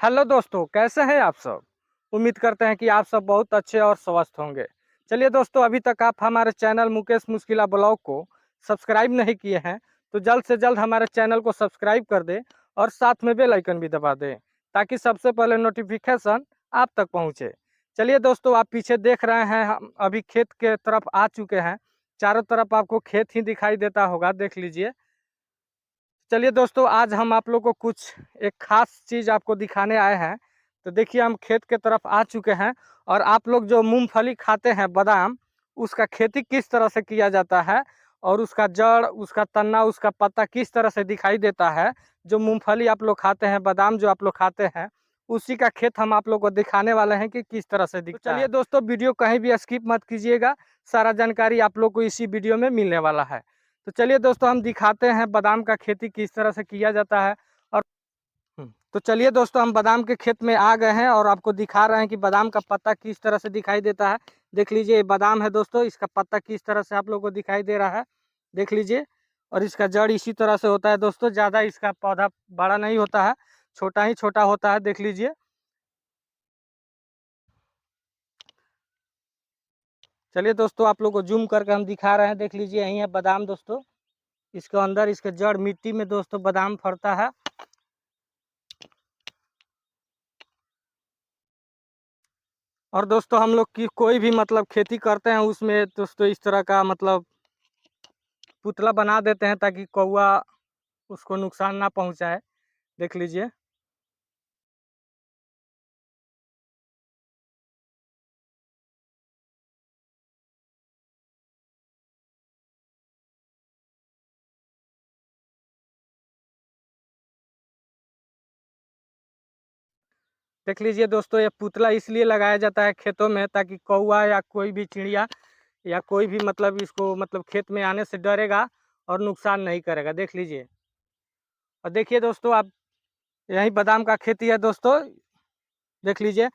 Hello दोस्तों, कैसे हैं आप सब। उम्मीद करते हैं कि आप सब बहुत अच्छे और स्वस्थ होंगे। चलिए दोस्तों, अभी तक आप हमारे चैनल मुकेश मुश्किला ब्लॉग को सब्सक्राइब नहीं किए हैं तो जल्द से जल्द हमारे चैनल को सब्सक्राइब कर दें और साथ में बेल आइकन भी दबा दें ताकि सबसे पहले नोटिफिकेशन आप तक पहुंचे। चलिए दोस्तों, आप पीछे देख रहे हैं, हम अभी खेत के तरफ आ चुके हैं। चारों तरफ आपको खेत ही दिखाई देता होगा, देख लीजिए। चलिए दोस्तों, आज हम आप लोग को कुछ एक खास चीज़ आपको दिखाने आए हैं। तो देखिए, हम खेत के तरफ आ चुके हैं और आप लोग जो मूंगफली खाते हैं, बादाम, उसका खेती किस तरह से किया जाता है और उसका जड़, उसका तन्ना, उसका पत्ता किस तरह से दिखाई देता है। जो मूंगफली आप लोग खाते हैं, बादाम जो आप लोग खाते हैं, उसी का खेत हम आप लोग को दिखाने वाले हैं कि किस तरह से दिखता है। चलिए दोस्तों, वीडियो कहीं भी स्किप मत कीजिएगा, सारा जानकारी आप लोग को इसी वीडियो में मिलने वाला है। तो चलिए दोस्तों, हम दिखाते हैं बादाम का खेती किस तरह से किया जाता है। और तो चलिए दोस्तों, हम बादाम के खेत में आ गए हैं और आपको दिखा रहे हैं कि बादाम का पत्ता किस तरह से दिखाई देता है। देख लीजिए, ये बादाम है दोस्तों, इसका पत्ता किस तरह से आप लोगों को दिखाई दे रहा है, देख लीजिए। और इसका जड़ इसी तरह से होता है दोस्तों, ज़्यादा इसका पौधा बड़ा नहीं होता है, छोटा ही छोटा होता है, देख लीजिए। चलिए दोस्तों, आप लोग को जूम करके हम दिखा रहे हैं, देख लीजिए, यही है बादाम दोस्तों। इसके अंदर, इसके जड़ मिट्टी में दोस्तों बादाम फरता है। और दोस्तों, हम लोग की कोई भी मतलब खेती करते हैं उसमें दोस्तों इस तरह का मतलब पुतला बना देते हैं ताकि कौवा उसको नुकसान ना पहुंचाए, देख लीजिए। देख लीजिए दोस्तों, ये पुतला इसलिए लगाया जाता है खेतों में ताकि कौवा या कोई भी चिड़िया या कोई भी मतलब इसको मतलब खेत में आने से डरेगा और नुकसान नहीं करेगा, देख लीजिए। और देखिए दोस्तों, आप यही बादाम का खेती है दोस्तों, देख लीजिए,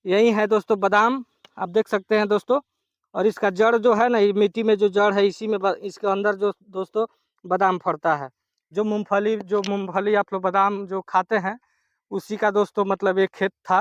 यही है दोस्तों बादाम, आप देख सकते हैं दोस्तों। और इसका जड़ जो है ना, ये मिट्टी में जो जड़ है इसी में इसके अंदर जो दोस्तों बादाम फरता है। जो मूंगफली आप लोग बादाम जो खाते हैं, उसी का दोस्तों मतलब एक खेत था